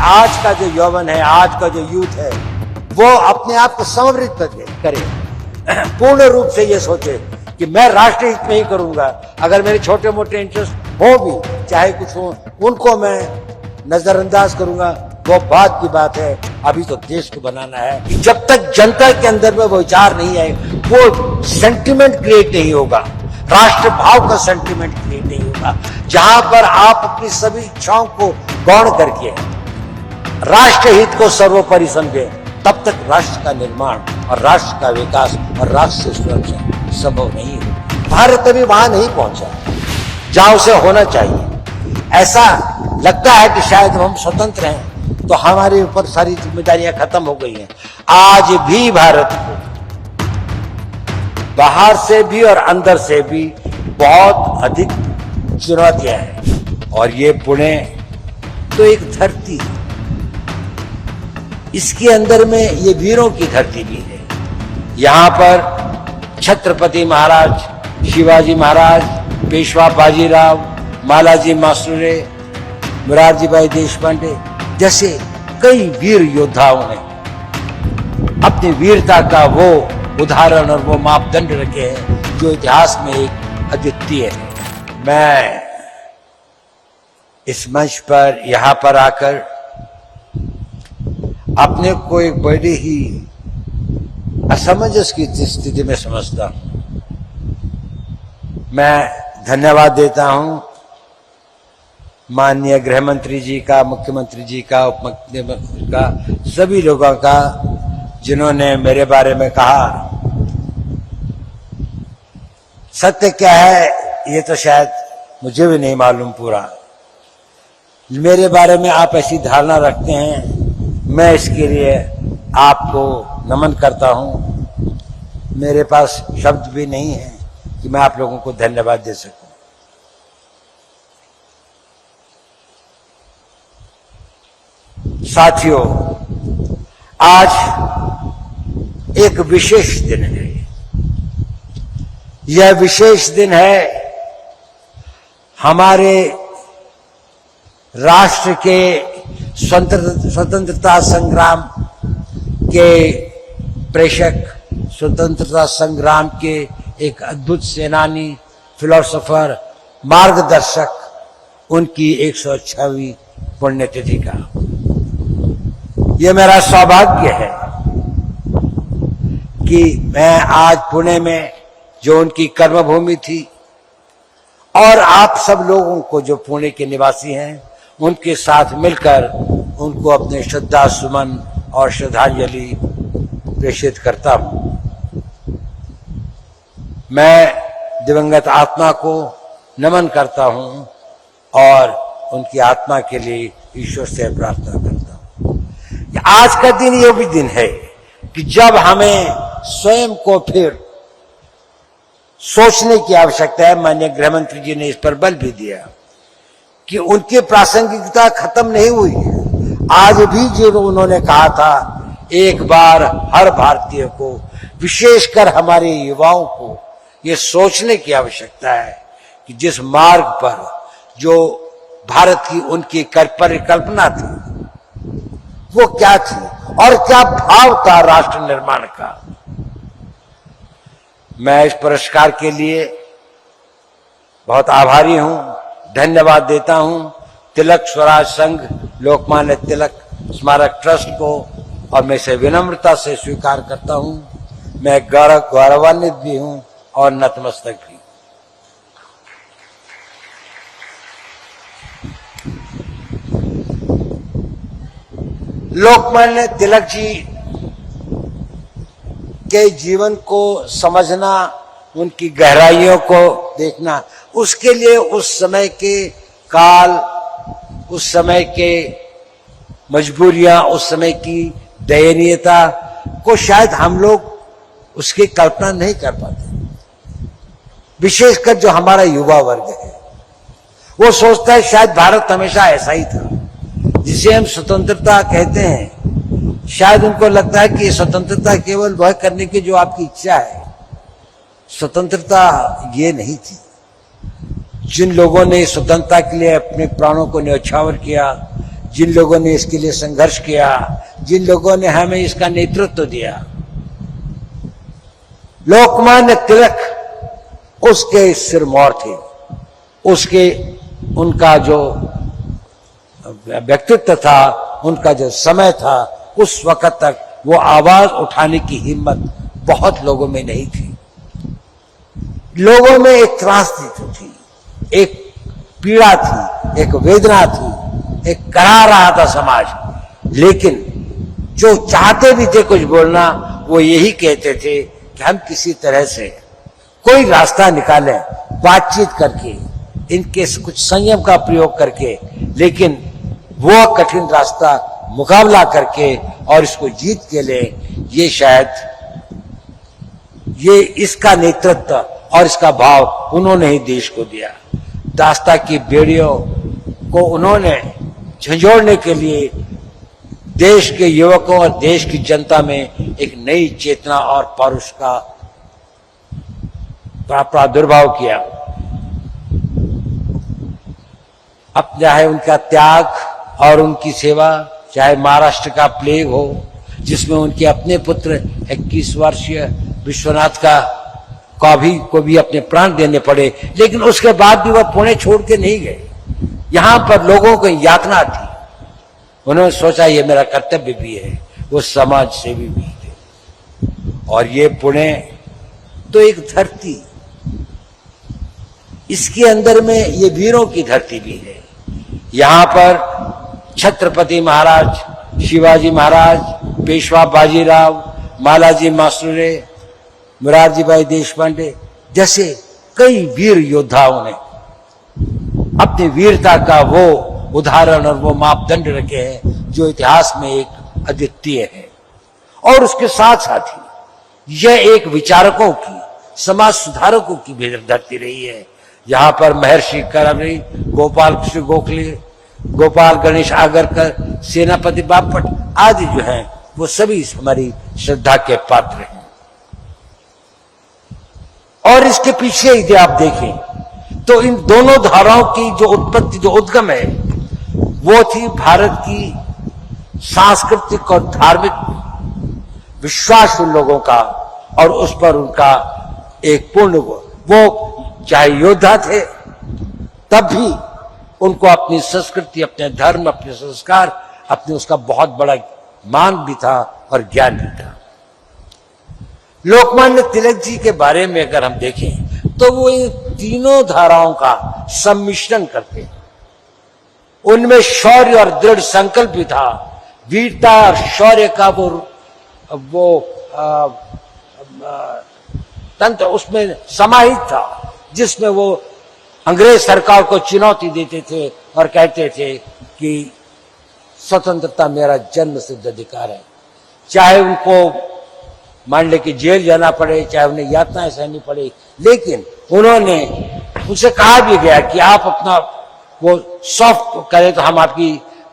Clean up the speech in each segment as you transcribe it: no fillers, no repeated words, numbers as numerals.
आज का जो यौवन है, आज का जो यूथ है, वो अपने आप को समर्पित करे, पूर्ण रूप से ये सोचे कि मैं राष्ट्र हित में ही करूंगा। अगर मेरे छोटे मोटे इंटरेस्ट हो भी, चाहे कुछ हो, उनको मैं नजरअंदाज करूंगा, वो बात की बात है। अभी तो देश को बनाना है। जब तक जनता के अंदर में वो विचार नहीं आए, वो सेंटिमेंट क्रिएट नहीं होगा, राष्ट्र भाव का सेंटिमेंट क्रिएट नहीं होगा, जहां पर आप अपनी सभी इच्छाओं को गौण करके राष्ट्र हित को सर्वोपरि समझे, तब तक राष्ट्र का निर्माण और राष्ट्र का विकास और राष्ट्र सुरक्षा संभव नहीं है। भारत अभी वहां नहीं पहुंचा जहां उसे होना चाहिए। ऐसा लगता है कि शायद हम स्वतंत्र हैं तो हमारे ऊपर सारी जिम्मेदारियां खत्म हो गई हैं। आज भी भारत को बाहर से भी और अंदर से भी बहुत अधिक चुनौतियां हैं। और ये पुणे तो एक धरती है, इसके अंदर में ये वीरों की धरती भी है। यहां पर छत्रपति महाराज, शिवाजी महाराज, पेशवा बाजीराव, मालाजी मासुरे, मोरारजी भाई देशपांडे जैसे कई वीर योद्धाओं ने अपनी वीरता का वो उदाहरण और वो मापदंड रखे हैं जो इतिहास में एक अद्वितीय है। मैं इस मंच पर यहां पर आकर अपने को एक बड़ी ही असमंजस की स्थिति में समझता हूं। मैं धन्यवाद देता हूं माननीय गृह मंत्री जी का, मुख्यमंत्री जी का, उप मुख्यमंत्री का, सभी लोगों का जिन्होंने मेरे बारे में कहा। सत्य क्या है ये तो शायद मुझे भी नहीं मालूम पूरा। मेरे बारे में आप ऐसी धारणा रखते हैं, मैं इसके लिए आपको नमन करता हूं। मेरे पास शब्द भी नहीं है कि मैं आप लोगों को धन्यवाद दे सकूं। साथियों, आज एक विशेष दिन है। यह विशेष दिन है हमारे राष्ट्र के स्वतंत्रता संग्राम के प्रेषक, स्वतंत्रता संग्राम के एक अद्भुत सेनानी, फिलोसोफर, मार्गदर्शक, उनकी 106वीं पुण्यतिथि का। यह मेरा सौभाग्य है कि मैं आज पुणे में, जो उनकी कर्मभूमि थी, और आप सब लोगों को जो पुणे के निवासी हैं, उनके साथ मिलकर उनको अपने श्रद्धा सुमन और श्रद्धांजलि प्रेषित करता हूं। मैं दिवंगत आत्मा को नमन करता हूं और उनकी आत्मा के लिए ईश्वर से प्रार्थना करता हूं। आज का दिन ये भी दिन है कि जब हमें स्वयं को फिर सोचने की आवश्यकता है। माननीय गृह मंत्री जी ने इस पर बल भी दिया कि उनकी प्रासंगिकता खत्म नहीं हुई है। आज भी जो उन्होंने कहा था, एक बार हर भारतीय को, विशेषकर हमारे युवाओं को, ये सोचने की आवश्यकता है कि जिस मार्ग पर जो भारत की उनकी परिकल्पना थी वो क्या थी और क्या भाव था राष्ट्र निर्माण का। मैं इस पुरस्कार के लिए बहुत आभारी हूं, धन्यवाद देता हूं तिलक स्वराज संघ, लोकमान्य तिलक स्मारक ट्रस्ट को, और मैं इसे विनम्रता से स्वीकार करता हूं। मैं गौरवान्वित भी हूं और नतमस्तक भी। लोकमान्य तिलक जी के जीवन को समझना, उनकी गहराइयों को देखना, उसके लिए उस समय के काल, उस समय के मजबूरियां, उस समय की दयनीयता को शायद हम लोग उसकी कल्पना नहीं कर पाते। विशेषकर जो हमारा युवा वर्ग है, वो सोचता है शायद भारत हमेशा ऐसा ही था। जिसे हम स्वतंत्रता कहते हैं, शायद उनको लगता है कि स्वतंत्रता केवल वह करने की जो आपकी इच्छा है। स्वतंत्रता ये नहीं थी। जिन लोगों ने स्वतंत्रता के लिए अपने प्राणों को न्यौछावर किया, जिन लोगों ने इसके लिए संघर्ष किया, जिन लोगों ने हमें इसका नेतृत्व दिया। लोकमान्य तिलक उसके सिरमौर थे, उसके उनका जो व्यक्तित्व था, उनका जो समय था, उस वक्त तक वो आवाज उठाने की हिम्मत बहुत लोगों में नहीं थी। लोगों में एक त्रासदी थी, एक पीड़ा थी, एक वेदना थी, एक करा रहा था समाज। लेकिन जो चाहते भी थे कुछ बोलना, वो यही कहते थे कि हम किसी तरह से कोई रास्ता निकालें, बातचीत करके, इनके कुछ संयम का प्रयोग करके, लेकिन वो कठिन रास्ता मुकाबला करके और इसको जीत के ले। ये शायद ये इसका नेतृत्व और इसका भाव उन्होंने ही देश को दिया। दास्ता की बेड़ियों को उन्होंने झंझोड़ने के लिए देश के युवकों और देश की जनता में एक नई चेतना और पौरुष का प्रादुर्भाव किया। अब चाहे उनका त्याग और उनकी सेवा, चाहे महाराष्ट्र का प्लेग हो जिसमें उनके अपने पुत्र 21 वर्षीय विश्वनाथ को भी अपने प्राण देने पड़े, लेकिन उसके बाद भी वह पुणे छोड़ के नहीं गए। यहां पर लोगों को यातना थी, उन्होंने सोचा ये मेरा कर्तव्य भी है, वो समाज सेवी भी थे। और ये पुणे तो एक धरती, इसके अंदर में ये वीरों की धरती भी है। यहां पर छत्रपति महाराज, शिवाजी महाराज, पेशवा बाजीराव, मालाजी मासुरे, मुरारजी भाई देशपांडे जैसे कई वीर योद्धाओं ने अपनी वीरता का वो उदाहरण और वो मापदंड रखे हैं जो इतिहास में एक अद्वितीय है। और उसके साथ साथ ही यह एक विचारकों की, समाज सुधारकों की भी धरती रही है। यहाँ पर महर्षि करमरी, गोपाल कृष्ण गोखले, गोपाल गणेश आगरकर, सेनापति बापट आदि जो हैं वो सभी हमारी श्रद्धा के पात्र हैं। और इसके पीछे यदि आप देखें तो इन दोनों धाराओं की जो उत्पत्ति, जो उद्गम है, वो थी भारत की सांस्कृतिक और धार्मिक विश्वास उन लोगों का, और उस पर उनका एक पूर्ण वो चाहे योद्धा थे तब भी उनको अपनी संस्कृति, अपने धर्म, अपने संस्कार, अपने उसका बहुत बड़ा मान भी था और ज्ञान भी था। लोकमान्य तिलक जी के बारे में अगर हम देखें तो वो इन तीनों धाराओं का सम्मिश्रण करते हैं। उनमें शौर्य और दृढ़ संकल्प भी था, वीरता और शौर्य का वो तंत्र उसमें समाहित था, जिसमें वो अंग्रेज सरकार को चुनौती देते थे और कहते थे कि स्वतंत्रता मेरा जन्म सिद्ध अधिकार है। चाहे उनको मान ले कि जेल जाना पड़े, चाहे उन्हें यातनाएं सहनी पड़े, लेकिन उन्होंने उनसे कहा भी गया कि आप अपना वो सॉफ्ट करें तो हम आपकी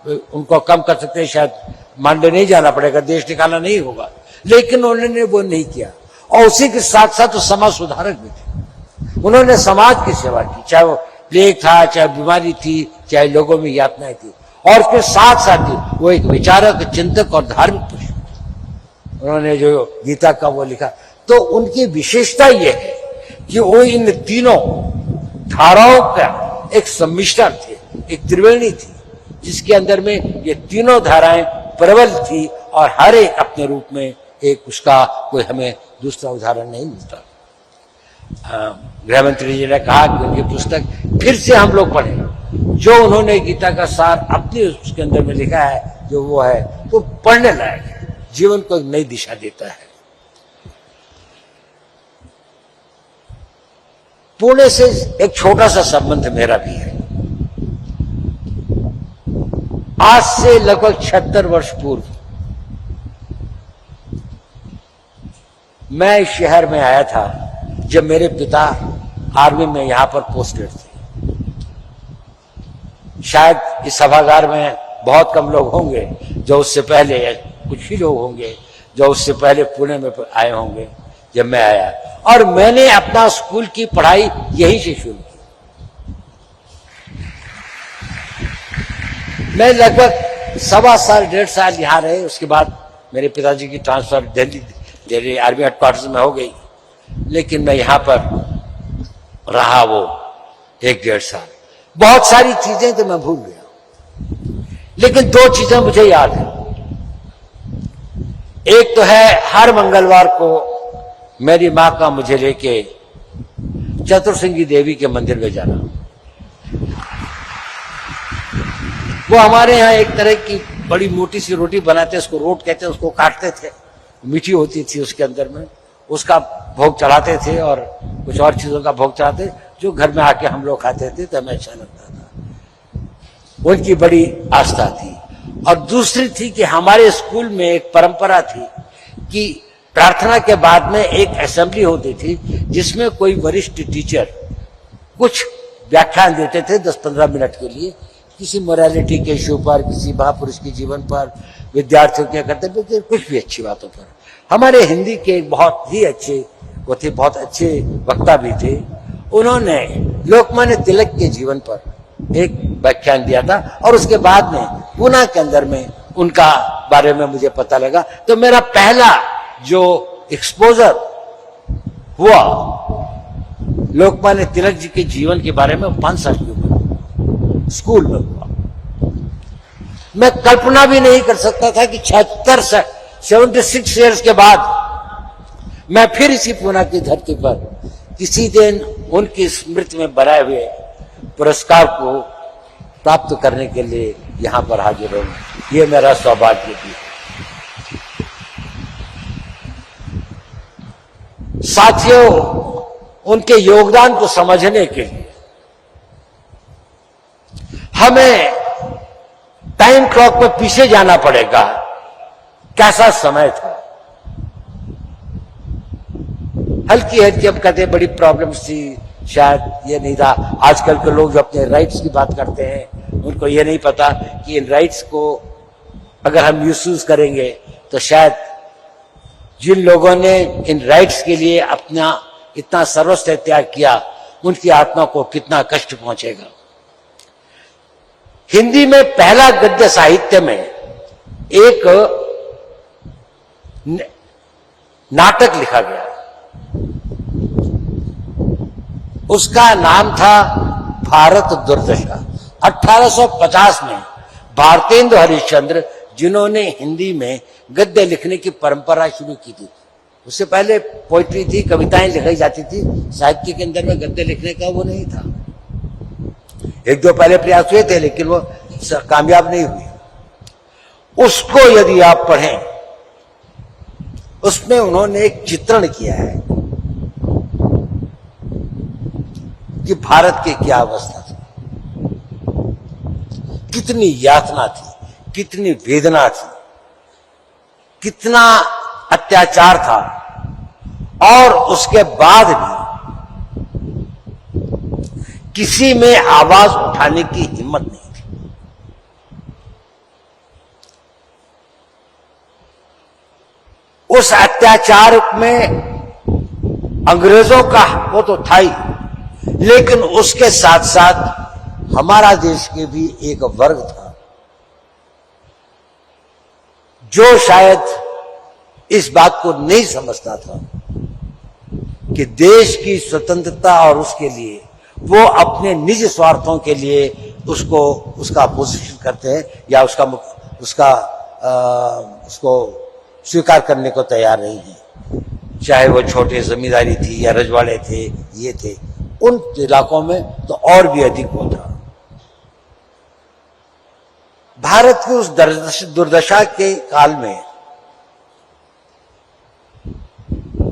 उनको कम कर सकते हैं, शायद मांडे नहीं जाना पड़ेगा, देश निकालना नहीं होगा, लेकिन उन्होंने वो नहीं किया। और उसी के साथ साथ वो समाज सुधारक भी थे। उन्होंने समाज की सेवा की, चाहे वो प्लेग था, चाहे बीमारी थी, चाहे लोगों में यातनाएं थी। और उसके साथ साथ ही वो एक विचारक, चिंतक और धार्मिक पुरुष। उन्होंने जो गीता का वो लिखा, तो उनकी विशेषता यह है कि वो इन तीनों धाराओं का एक सम्मिश्रण थे, एक त्रिवेणी थी, जिसके अंदर में ये तीनों धाराएं प्रबल थी और हर एक अपने रूप में एक उसका कोई हमें दूसरा उदाहरण नहीं मिलता। गृह मंत्री जी ने कहा कि उनकी पुस्तक फिर से हम लोग पढ़ें, जो उन्होंने गीता का सार अपने उसके अंदर में लिखा है, जो वो है वो पढ़ने लायक है, जीवन को एक नई दिशा देता है। पुणे से एक छोटा सा संबंध मेरा भी है। आज से लगभग 76 वर्ष पूर्व मैं इस शहर में आया था जब मेरे पिता आर्मी में यहां पर पोस्टेड थे। शायद इस सभागार में बहुत कम लोग होंगे जो उससे पहले, कुछ ही लोग होंगे जो उससे पहले पुणे में आए होंगे जब मैं आया, और मैंने अपना स्कूल की पढ़ाई यहीं से शुरू की। मैं लगभग 1.25 साल 1.5 साल यहाँ रहे। उसके बाद मेरे पिताजी की ट्रांसफर दिल्ली आर्मी हेडक्वार्टर्स में हो गई, लेकिन मैं यहाँ पर रहा वो 1-1.5 साल। बहुत सारी चीजें तो मैं भूल गया, लेकिन 2 चीजें मुझे याद है। एक तो है हर मंगलवार को मेरी मां का मुझे लेके चतुर्सिंगी देवी के मंदिर में जाना। वो हमारे यहाँ एक तरह की बड़ी मोटी सी रोटी बनाते, उसको रोट कहते हैं, उसको काटते थे, मीठी होती थी उसके अंदर में, उसका भोग चढ़ाते थे और कुछ और चीजों का भोग चढ़ाते, जो घर में आके हम लोग खाते थे तो हमें अच्छा लगता था। उनकी बड़ी आस्था थी। और दूसरी थी कि हमारे स्कूल में एक परंपरा थी कि प्रार्थना के बाद में एक असेंबली होती थी, जिसमें कोई वरिष्ठ टीचर कुछ व्याख्यान देते थे 10-15 मिनट के लिए, किसी मोरालिटी के इशू पर, किसी महापुरुष के जीवन पर, विद्यार्थियों के कर्तव्य के, कुछ भी अच्छी बातों पर। हमारे हिंदी के बहुत ही अच्छे वो थे, बहुत अच्छे वक्ता भी थे। उन्होंने लोकमान्य तिलक के जीवन पर एक व्याख्यान दिया था और उसके बाद में पूना के अंदर में उनका बारे में मुझे पता लगा। तो मेरा पहला जो एक्सपोजर हुआ लोकमान्य तिलक जी के जीवन के बारे में 5 साल की उम्र स्कूल में हुआ। मैं कल्पना भी नहीं कर सकता था कि 76 ईयर्स के बाद मैं फिर इसी पूना की धरती पर किसी दिन उनकी स्मृति में बनाए हुए पुरस्कार को प्राप्त करने के लिए यहां पर हाजिर हूं। ये मेरा सौभाग्य भी। साथियों, उनके योगदान को समझने के लिए हमें टाइम क्लॉक में पीछे जाना पड़ेगा। कैसा समय था, हल्की अब कहते बड़ी प्रॉब्लम्स थी, शायद ये नहीं था। आजकल के लोग जो अपने राइट्स की बात करते हैं, उनको ये नहीं पता कि इन राइट्स को अगर हम मिसयूज करेंगे तो शायद जिन लोगों ने इन राइट्स के लिए अपना इतना सर्वस्व त्याग किया, उनकी आत्मा को कितना कष्ट पहुंचेगा। हिंदी में पहला गद्य साहित्य में एक नाटक लिखा गया, उसका नाम था भारत दुर्दशा। 1850 में भारतेंदु हरिश्चंद्र, जिन्होंने हिंदी में गद्य लिखने की परंपरा शुरू की थी। उससे पहले पोइट्री थी, कविताएं लिखी जाती थी, साहित्य के अंदर में गद्य लिखने का वो नहीं था। 1-2 पहले प्रयास हुए थे, लेकिन वो कामयाब नहीं हुए। उसको यदि आप पढ़ें, उसमें उन्होंने एक चित्रण किया है कि भारत की क्या अवस्था थी, कितनी यातना थी, कितनी वेदना थी, कितना अत्याचार था, और उसके बाद भी किसी में आवाज उठाने की हिम्मत नहीं थी। उस अत्याचार में अंग्रेजों का वो तो था ही, लेकिन उसके साथ साथ हमारा देश के भी एक वर्ग था जो शायद इस बात को नहीं समझता था कि देश की स्वतंत्रता और उसके लिए वो अपने निज स्वार्थों के लिए उसका अपोजिशन करते हैं या उसको स्वीकार करने को तैयार नहीं है। चाहे वो छोटे जमींदारी थी या रजवाड़े थे, ये थे, उन इलाकों में तो और भी अधिक होता। भारत की उस दुर्दशा के काल में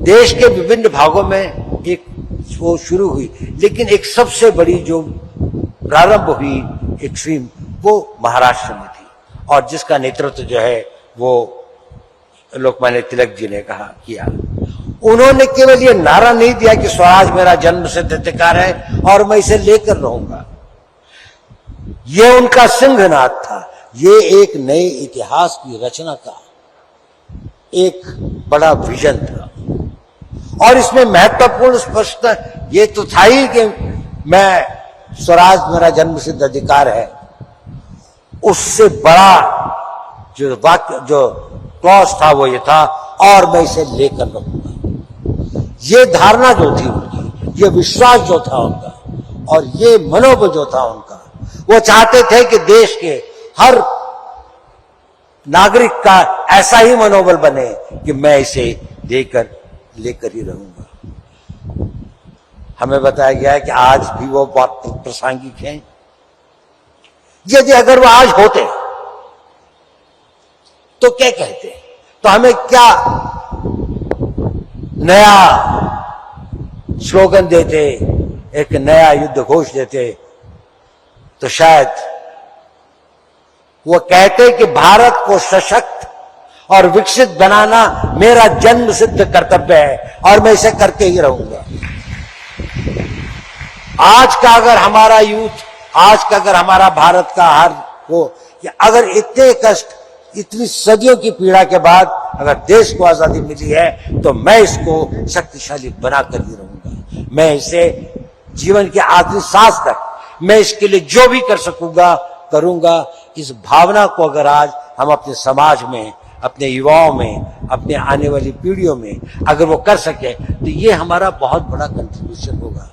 देश के विभिन्न भागों में एक वो शुरू हुई, लेकिन एक सबसे बड़ी जो प्रारंभ हुई एक स्ट्रीम, वो महाराष्ट्र में थी, और जिसका नेतृत्व जो है वो लोकमान्य तिलक जी ने किया। उन्होंने केवल ये नारा नहीं दिया कि स्वराज मेरा जन्मसिद्ध अधिकार है और मैं इसे लेकर रहूंगा, ये उनका सिंहनाद था। ये एक नए इतिहास की रचना का एक बड़ा विजन था, और इसमें महत्वपूर्ण स्पष्टता ये तो था ही कि मैं स्वराज मेरा जन्मसिद्ध अधिकार है, उससे बड़ा जो वाक्य, जो क्लॉज था वो ये था, और मैं इसे लेकर रहूंगा। ये धारणा जो थी उनकी, ये विश्वास जो था उनका, और ये मनोबल जो था उनका, वो चाहते थे कि देश के हर नागरिक का ऐसा ही मनोबल बने कि मैं इसे लेकर ही रहूंगा। हमें बताया गया है कि आज भी वो बहुत प्रासंगिक हैं। यदि अगर वो आज होते तो क्या कहते, तो हमें क्या नया स्लोगन देते, एक नया युद्ध घोष देते, तो शायद वो कहते कि भारत को सशक्त और विकसित बनाना मेरा जन्म सिद्ध कर्तव्य है और मैं इसे करके ही रहूंगा। आज का अगर हमारा यूथ, आज का अगर हमारा भारत का हाल हो कि अगर इतने कष्ट, इतनी सदियों की पीड़ा के बाद अगर देश को आजादी मिली है, तो मैं इसको शक्तिशाली बनाकर ही रहूंगा। मैं इसे जीवन के आखिरी सांस तक मैं इसके लिए जो भी कर सकूंगा करूंगा। इस भावना को अगर आज हम अपने समाज में, अपने युवाओं में, अपने आने वाली पीढ़ियों में अगर वो कर सके, तो ये हमारा बहुत बड़ा कंट्रीब्यूशन होगा।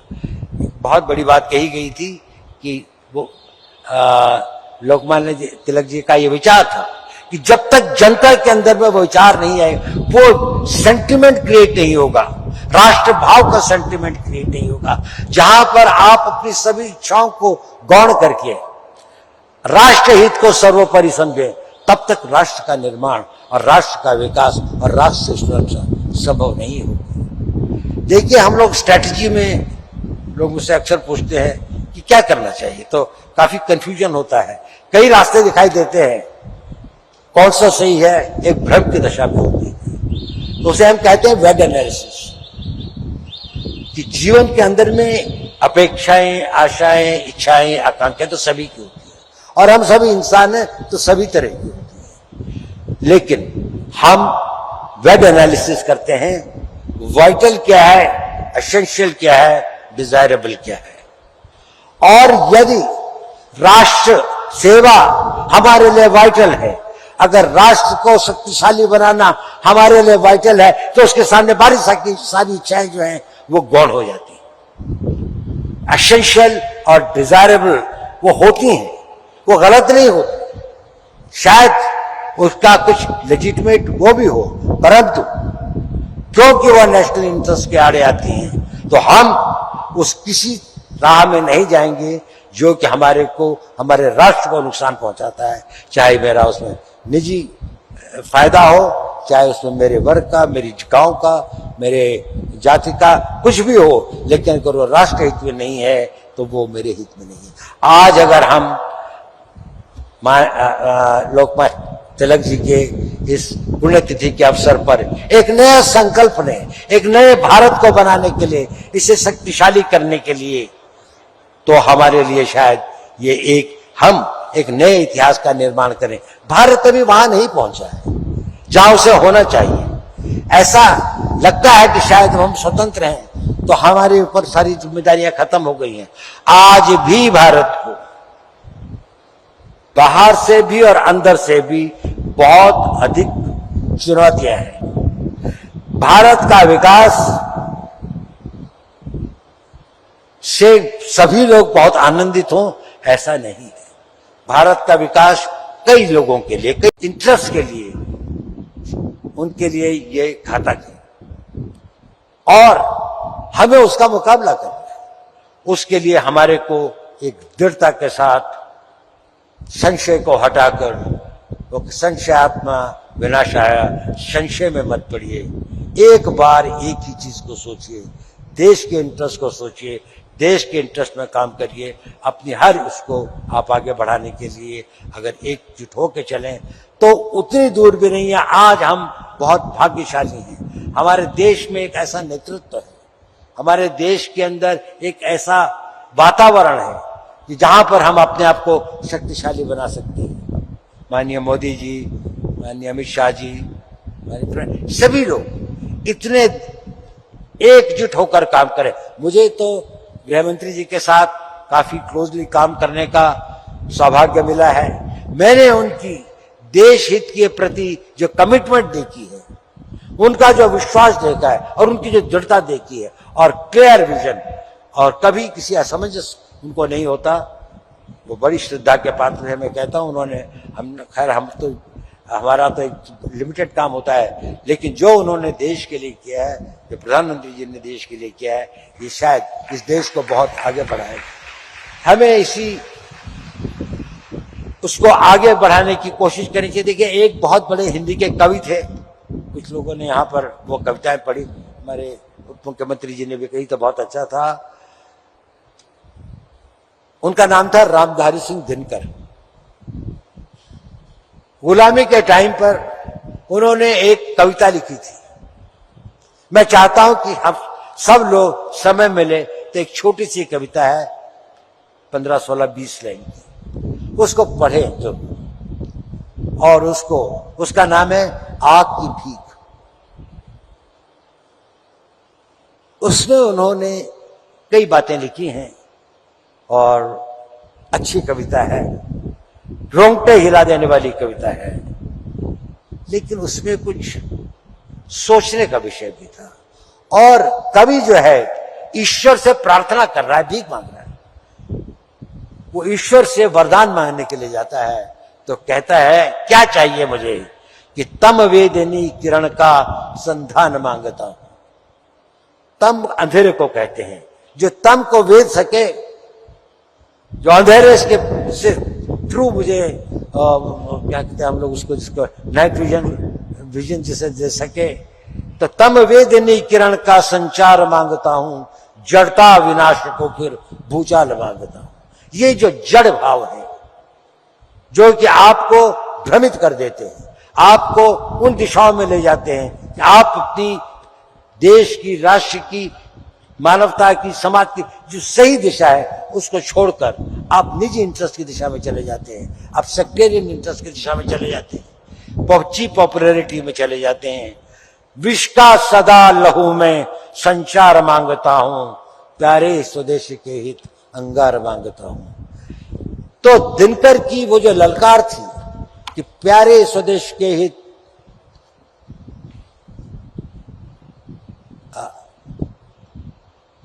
बहुत बड़ी बात कही गई थी कि वो लोकमान्य तिलक जी का ये विचार था कि जब तक जनता के अंदर में वो विचार नहीं आए, वो सेंटिमेंट क्रिएट नहीं होगा, राष्ट्र भाव का सेंटिमेंट क्रिएट नहीं होगा, जहां पर आप अपनी सभी इच्छाओं को गौण करके राष्ट्र हित को सर्वोपरि समझे, तब तक राष्ट्र का निर्माण और राष्ट्र का विकास और राष्ट्र से सुरक्षा संभव नहीं होगी। देखिए, हम लोग स्ट्रैटेजी में, लोग मुझसे अक्सर पूछते हैं कि क्या करना चाहिए, तो काफी कंफ्यूजन होता है, कई रास्ते दिखाई देते हैं, कौन सा सही है, एक भ्रम की दशा में होती है। तो उसे हम कहते हैं वेड एनालिसिस, कि जीवन के अंदर में अपेक्षाएं, आशाएं, इच्छाएं, आकांक्षाएं तो सभी की होती है, और हम सभी इंसान हैं तो सभी तरह की होती है। लेकिन हम वेड एनालिसिस करते हैं, वाइटल क्या है, एसेंशियल क्या है, डिजायरेबल क्या है। और यदि राष्ट्र सेवा हमारे लिए वाइटल है, अगर राष्ट्र को शक्तिशाली बनाना हमारे लिए वाइटल है, तो उसके सामने सारी इच्छाएं जो हैं वो गौण हो जाती हैं। एसेंशियल और डिजायरेबल वो होती हैं, वो गलत नहीं होती, शायद उसका कुछ लेजिटिमेट वो भी हो, परंतु क्योंकि वह नेशनल इंटरेस्ट के आड़े आती हैं, तो हम उस किसी राह में नहीं जाएंगे जो कि हमारे राष्ट्र को नुकसान पहुंचाता है, चाहे मेरा उसमें निजी फायदा हो, चाहे उसमें मेरे वर्ग का, मेरी गांव का, मेरे जाति का कुछ भी हो, लेकिन अगर वो राष्ट्र हित में नहीं है तो वो मेरे हित में नहीं है। आज अगर हम लोकमान्य तिलक जी के इस पुण्यतिथि के अवसर पर एक नया संकल्प ने, एक नए भारत को बनाने के लिए, इसे शक्तिशाली करने के लिए, तो हमारे लिए शायद ये हम एक नए इतिहास का निर्माण करें। भारत अभी वहां नहीं पहुंचा है जहां उसे होना चाहिए। ऐसा लगता है कि शायद हम स्वतंत्र हैं तो हमारे ऊपर सारी जिम्मेदारियां खत्म हो गई हैं। आज भी भारत को बाहर से भी और अंदर से भी बहुत अधिक चुनौतियां हैं। भारत का विकास से सभी लोग बहुत आनंदित हों ऐसा नहीं है। भारत का विकास कई लोगों के लिए, कई इंटरेस्ट के लिए, उनके लिए ये घातक है और हमें उसका मुकाबला करना है। उसके लिए हमारे को एक दृढ़ता के साथ संशय को हटाकर, तो संशयात्मा विनाशाय, संशय में मत पड़िए, एक बार एक ही चीज को सोचिए, देश के इंटरेस्ट को सोचिए, देश के इंटरेस्ट में काम करिए। अपनी हर उसको आप आगे बढ़ाने के लिए अगर एकजुट होकर चलें तो उतनी दूर भी नहीं है। आज हम बहुत भाग्यशाली हैं, हमारे देश में एक ऐसा नेतृत्व है, हमारे देश के अंदर एक ऐसा वातावरण है कि जहां पर हम अपने आप को शक्तिशाली बना सकते हैं। माननीय मोदी जी, माननीय अमित शाह जी, माननीय सभी लोग इतने एकजुट होकर काम करें। मुझे तो गृह मंत्री जी के साथ काफी क्लोजली काम करने का सौभाग्य मिला है। मैंने उनकी देश हित के प्रति जो कमिटमेंट देखी है, उनका जो विश्वास देखा है और उनकी जो दृढ़ता देखी है और क्लियर विजन, और कभी किसी असमंजस उनको नहीं होता, वो बड़ी श्रद्धा के पात्र है। मैं कहता हूं उन्होंने, हमारा तो एक लिमिटेड काम होता है, लेकिन जो उन्होंने देश के लिए किया है, जो प्रधानमंत्री जी ने देश के लिए किया है, ये शायद इस देश को बहुत आगे बढ़ाएगा। हमें उसको आगे बढ़ाने की कोशिश करनी चाहिए। देखिए, एक बहुत बड़े हिंदी के कवि थे, कुछ लोगों ने यहाँ पर वो कविताएं पढ़ी, हमारे उप मुख्यमंत्री जी ने भी कही, तो बहुत अच्छा था। उनका नाम था रामधारी सिंह दिनकर। गुलामी के टाइम पर उन्होंने एक कविता लिखी थी। मैं चाहता हूं कि हम सब लोग समय मिले तो एक छोटी सी कविता है, 15, 16, 20 लाइन की, उसको पढ़े तो, और उसका नाम है आग की भीख। उसमें उन्होंने कई बातें लिखी हैं और अच्छी कविता है, रोंगटे हिला देने वाली कविता है, लेकिन उसमें कुछ सोचने का विषय भी था। और कवि जो है ईश्वर से प्रार्थना कर रहा है, भीख मांग रहा है, वो ईश्वर से वरदान मांगने के लिए जाता है, तो कहता है क्या चाहिए मुझे, कि तम वेदिनी किरण का संधान मांगता हूं। तम अंधेरे को कहते हैं, जो तम को वेद सके, जो अंधेरे से थ्रू मुझे क्या कहते हैं हम लोग उसको, जिसको नाइट विजन जिसे दे सके, तो तम वेदिनी किरण का संचार मांगता हूं, जड़ता विनाश को फिर भूचाल मांगता हूं। ये जो जड़ भाव है, जो कि आपको भ्रमित कर देते हैं, आपको उन दिशाओं में ले जाते हैं कि आप अपनी देश की, राष्ट्र की, मानवता की, समाज की जो सही दिशा है उसको छोड़कर आप निजी इंटरेस्ट की दिशा में चले जाते हैं, आप सेक्टेरियन इंटरेस्ट की दिशा में चले जाते हैं, चीप पॉपुलैरिटी में चले जाते हैं। विष का सदा लहू में संचार मांगता हूं, प्यारे स्वदेश के हित अंगार मांगता हूं। तो दिनकर की वो जो ललकार थी कि प्यारे स्वदेश के हित,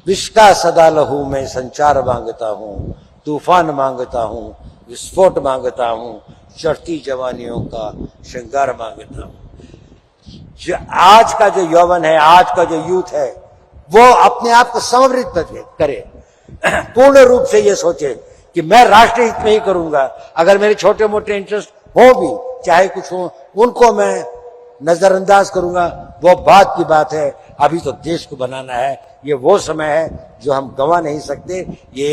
विष का सदा लहू में संचार मांगता हूं, तूफान मांगता हूं, विस्फोट मांगता हूं, चढ़ती जवानियों का श्रृंगार मांगता हूं। आज का जो यौवन है, आज का जो यूथ है, वो अपने आप को समर्पित करे, पूर्ण रूप से ये सोचे कि मैं राष्ट्र हित में ही करूंगा। अगर मेरे छोटे मोटे इंटरेस्ट हो भी, चाहे कुछ हो, उनको मैं नजरअंदाज करूंगा, वो बात की बात है। अभी तो देश को बनाना है, ये वो समय है जो हम गंवा नहीं सकते। ये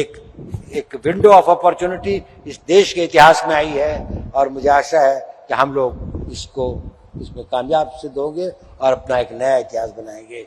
एक विंडो ऑफ अपॉर्चुनिटी इस देश के इतिहास में आई है, और मुझे आशा है कि हम लोग इसमें कामयाब सिद्ध होंगे और अपना एक नया इतिहास बनाएंगे।